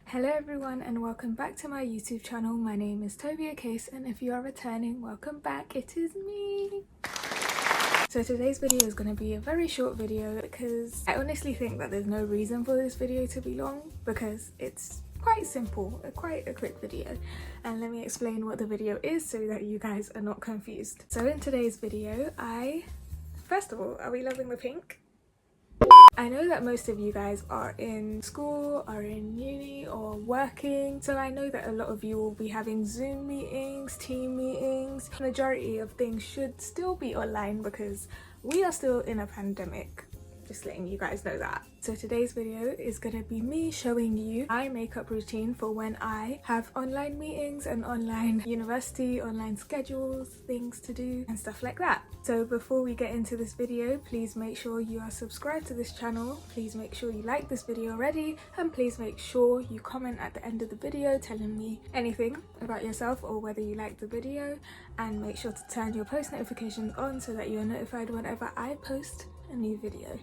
Hello everyone and welcome back to my YouTube channel. My name is tobiokes, and if you are returning, welcome back. It is me. So today's video is going to be a very short video because I honestly think that there's no reason for this video to be long because it's quite simple, quite a quick video. And let me explain what the video is so that you guys are not confused. So in today's video, first of all, are we loving the pink? I know that most of you guys are in school, are in uni or working, so I know that a lot of you will be having Zoom meetings, team meetings. The majority of things should still be online because we are still in a pandemic. Just letting you guys know that. So today's video is going to be me showing you my makeup routine for when I have online meetings and online university, online schedules, things to do and stuff like that. So before we get into this video, please make sure you are subscribed to this channel. Please make sure you like this video already, and please make sure you comment at the end of the video telling me anything about yourself or whether you like the video, and make sure to turn your post notifications on so that you're notified whenever I post a new video.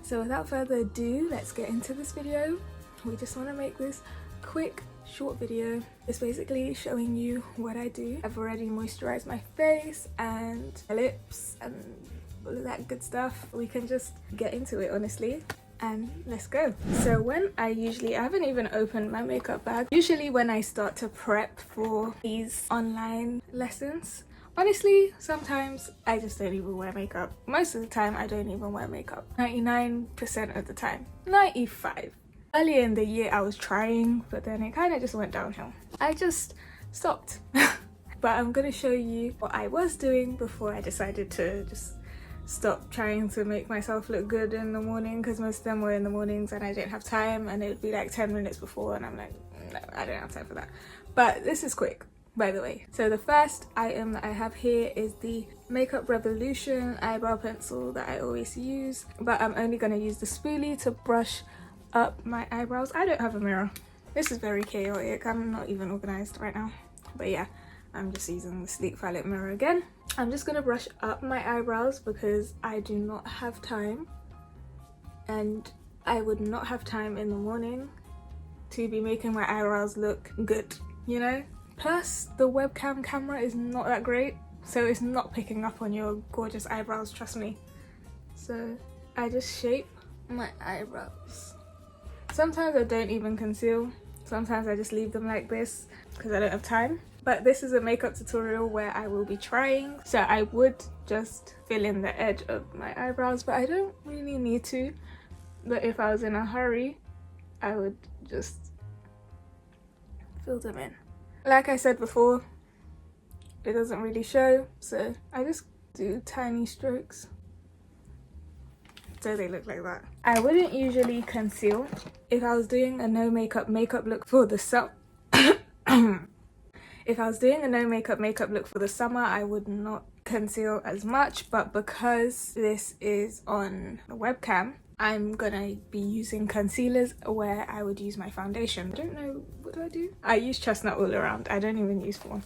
So without further ado, let's get into this video. We just want to make this quick, short video. It's basically showing you what I do. I've already moisturized my face and my lips and all of that good stuff. We can just get into it, honestly, and let's go. So I haven't even opened my makeup bag. Usually when I start to prep for these online lessons, honestly, sometimes I just don't even wear makeup. Most of the time, I don't even wear makeup. 99% of the time. 95%. Earlier in the year, I was trying, but then it kind of just went downhill. I just stopped. But I'm going to show you what I was doing before I decided to just stop trying to make myself look good in the morning, because most of them were in the mornings and I didn't have time, and it would be like 10 minutes before and I'm like, no, I don't have time for that. But this is quick, by the way. So the first item that I have here is the Makeup Revolution eyebrow pencil that I always use, but I'm only going to use the spoolie to brush up my eyebrows. I don't have a mirror. This is very chaotic. I'm not even organized right now. But yeah, I'm just using the sleek palette mirror again. I'm just going to brush up my eyebrows because I do not have time, and I would not have time in the morning to be making my eyebrows look good, you know? Plus, the webcam camera is not that great, so it's not picking up on your gorgeous eyebrows, trust me. So I just shape my eyebrows. Sometimes I don't even conceal. Sometimes I just leave them like this because I don't have time. But this is a makeup tutorial where I will be trying, so I would just fill in the edge of my eyebrows, but I don't really need to. But if I was in a hurry, I would just fill them in. Like I said before, it doesn't really show, so I just do tiny strokes so they look like that. I wouldn't usually conceal. If I was doing a no makeup look for the summer, if I was doing a no makeup look for the summer, I would not conceal as much, but because this is on the webcam, I'm gonna be using concealers where I would use my foundation. I don't know, what do I do? I use Chestnut all around. I don't even use Fawn.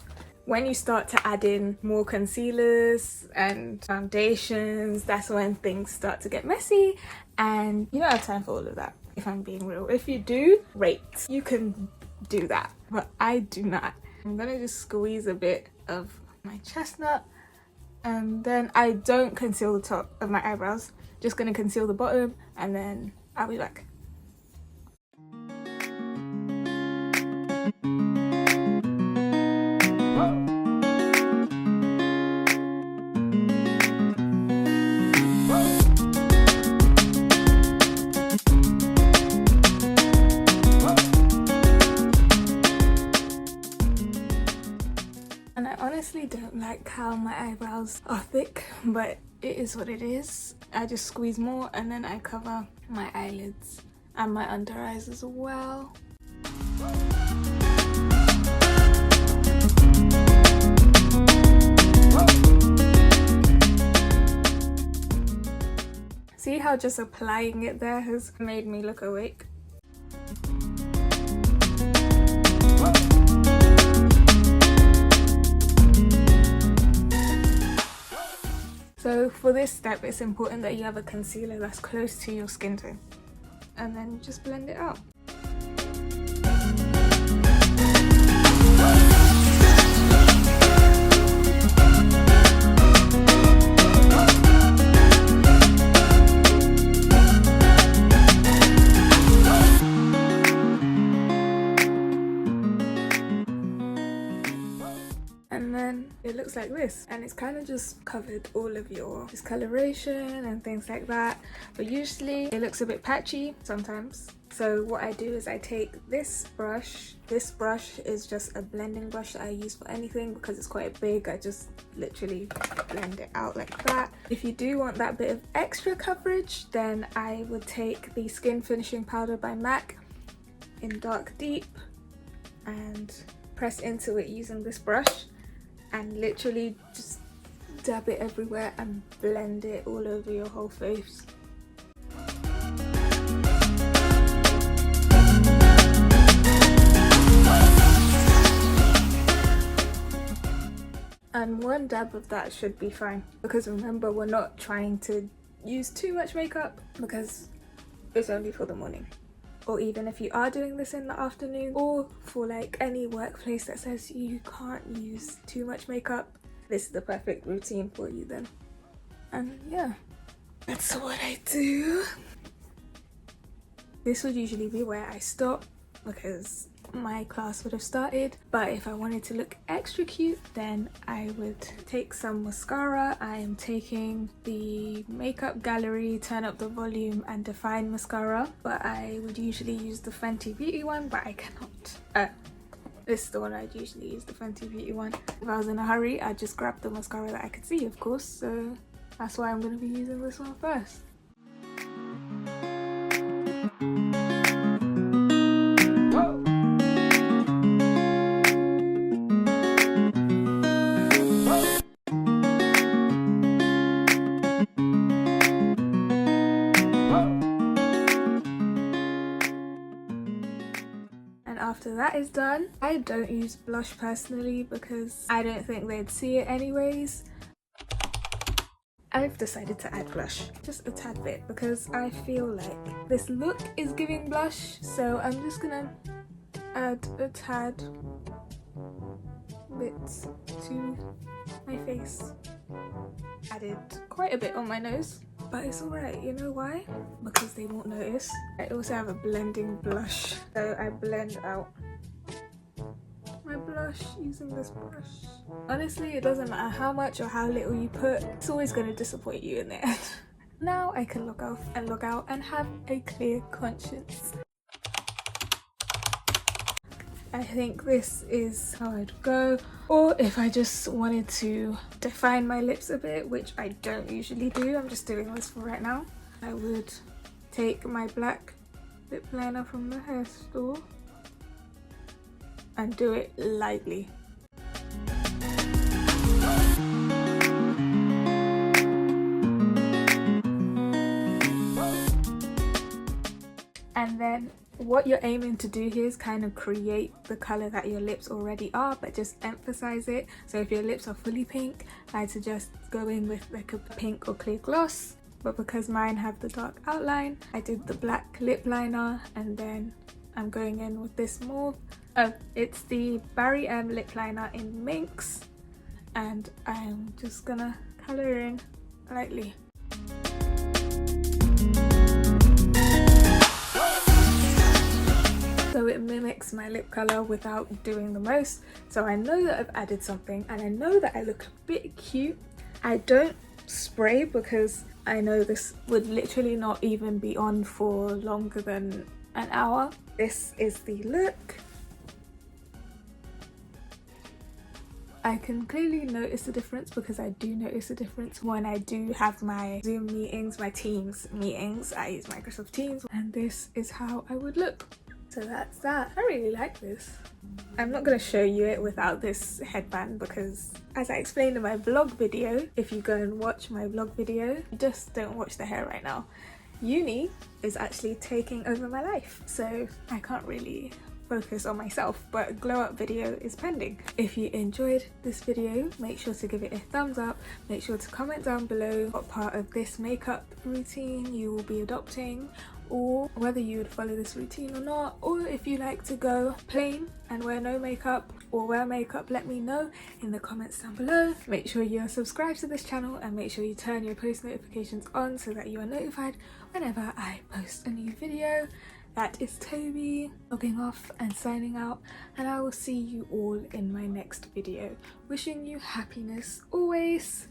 When you start to add in more concealers and foundations, that's when things start to get messy, and you don't have time for all of that, if I'm being real. If you do, great, you can do that, but I do not. I'm gonna just squeeze a bit of my chestnut, and then I don't conceal the top of my eyebrows. Just gonna conceal the bottom, and then I'll be back. And I honestly don't like how my eyebrows are thick, but it is what it is. I just squeeze more and then I cover my eyelids and my under eyes as well. See how just applying it there has made me look awake? So So for this step, it's important that you have a concealer that's close to your skin tone, and then just blend it out. And then it looks like this, and it's kind of just covered all of your discoloration and things like that, but usually it looks a bit patchy sometimes. So what I do is I take this brush. This brush is just a blending brush that I use for anything because it's quite big. I just literally blend it out like that. If you do want that bit of extra coverage, then I would take the Skin Finishing Powder by MAC in Dark Deep and press into it using this brush, and literally just dab it everywhere and blend it all over your whole face. And one dab of that should be fine, because remember, we're not trying to use too much makeup because it's only for the morning. Or even if you are doing this in the afternoon, or for like any workplace that says you can't use too much makeup, this is the perfect routine for you then. And yeah, that's what I do. This would usually be where I stop because my class would have started, but if I wanted to look extra cute, then I would take some mascara. I am taking the Makeup Gallery Turn Up the Volume and Define mascara, but I would usually use the Fenty Beauty one, but I cannot. This is the one I'd usually use, the Fenty Beauty one. If I was in a hurry, I'd just grab the mascara that I could see, of course, so that's why I'm going to be using this one first. After that is done, I don't use blush personally because I don't think they'd see it anyways. I've decided to add blush, just a tad bit, because I feel like this look is giving blush, so I'm just gonna add a tad bit to my face. Added quite a bit on my nose, but it's alright. You know why? Because they won't notice. I also have a blending blush, so I blend out my blush using this brush. Honestly, it doesn't matter how much or how little you put, it's always going to disappoint you in the end. Now I can look off and look out and have a clear conscience. I think this is how I'd go. Or if I just wanted to define my lips a bit, which I don't usually do, I'm just doing this for right now, I would take my black lip liner from the hair store and do it lightly. And then what you're aiming to do here is kind of create the colour that your lips already are, but just emphasize it. So if your lips are fully pink, I'd suggest going with like a pink or clear gloss, but because mine have the dark outline, I did the black lip liner, and then I'm going in with this mauve. Oh, it's the Barry M lip liner in Minx, and I'm just gonna colour in lightly. So it mimics my lip colour without doing the most. So I know that I've added something, and I know that I look a bit cute. I don't spray because I know this would literally not even be on for longer than an hour. This is the look. I can clearly notice the difference because I do notice a difference when I do have my Zoom meetings, my Teams meetings. I use Microsoft Teams, and this is how I would look. So that's that. I really like this. I'm not going to show you it without this headband because, as I explained in my vlog video, if you go and watch my vlog video, just don't watch the hair right now. Uni is actually taking over my life, so I can't really focus on myself, but glow up video is pending. If you enjoyed this video, make sure to give it a thumbs up. Make sure to comment down below what part of this makeup routine you will be adopting, or whether you would follow this routine or not, or if you like to go plain and wear no makeup or wear makeup. Let me know in the comments down below. Make sure you are subscribed to this channel and make sure you turn your post notifications on so that you are notified whenever I post a new video. That is Toby logging off and signing out, and I will see you all in my next video. Wishing you happiness always.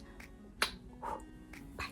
Bye.